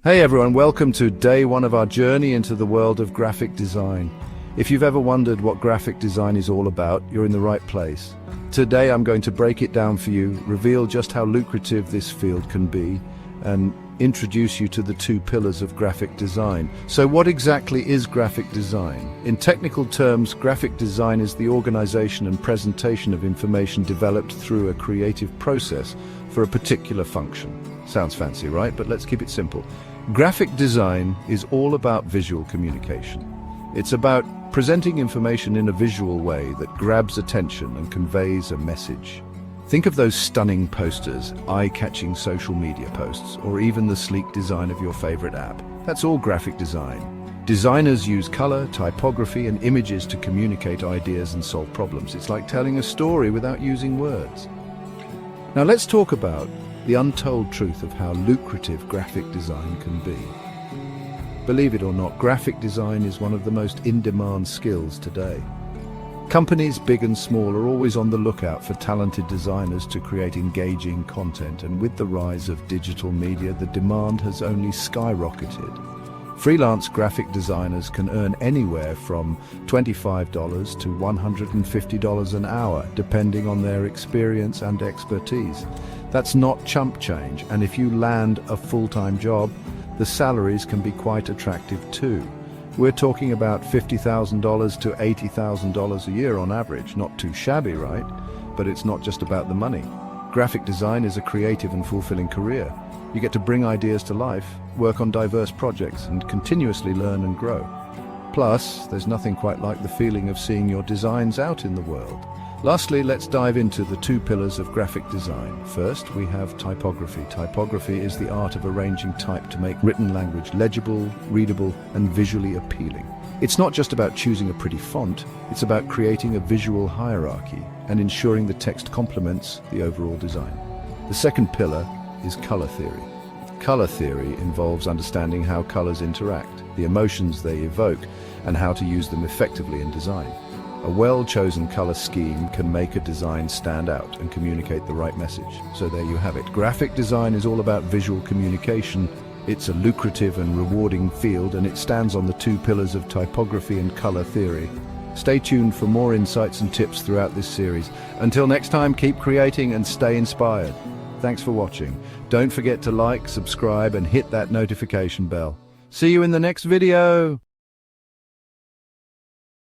Hey everyone, welcome to day one of our journey into the world of graphic design. If you've ever wondered what graphic design is all about, you're in the right place. Today I'm going to break it down for you, reveal just how lucrative this field can be, and introduce you to the two pillars of graphic design. So what exactly is graphic design? In technical terms, graphic design is the organization and presentation of information developed through a creative process for a particular function. Sounds fancy, right? But let's keep it simple. Graphic design is all about visual communication. It's about presenting information in a visual way that grabs attention and conveys a message. Think of those stunning posters, eye-catching social media posts, or even the sleek design of your favorite app. That's all graphic design. Designers use color, typography, and images to communicate ideas and solve problems. It's like telling a story without using words. Now let's talk about the untold truth of how lucrative graphic design can be. Believe it or not, graphic design is one of the most in-demand skills today. Companies, big and small, are always on the lookout for talented designers to create engaging content, and with the rise of digital media, the demand has only skyrocketed. Freelance graphic designers can earn anywhere from $25 to $150 an hour, depending on their experience and expertise. That's not chump change, and if you land a full-time job, the salaries can be quite attractive too. We're talking about $50,000 to $80,000 a year on average. Not too shabby, right? But it's not just about the money. Graphic design is a creative and fulfilling career. You get to bring ideas to life, work on diverse projects, and continuously learn and grow. Plus, there's nothing quite like the feeling of seeing your designs out in the world. Lastly, let's dive into the two pillars of graphic design. First, we have typography. Typography is the art of arranging type to make written language legible, readable, and visually appealing. It's not just about choosing a pretty font, it's about creating a visual hierarchy and ensuring the text complements the overall design. The second pillar is color theory. Color theory involves understanding how colors interact, the emotions they evoke, and how to use them effectively in design. A well-chosen color scheme can make a design stand out and communicate the right message. So there you have it. Graphic design is all about visual communication. It's a lucrative and rewarding field, and it stands on the two pillars of typography and color theory. Stay tuned for more insights and tips throughout this series. Until next time, keep creating and stay inspired. Thanks for watching. Don't forget to like, subscribe, and hit that notification bell. See you in the next video.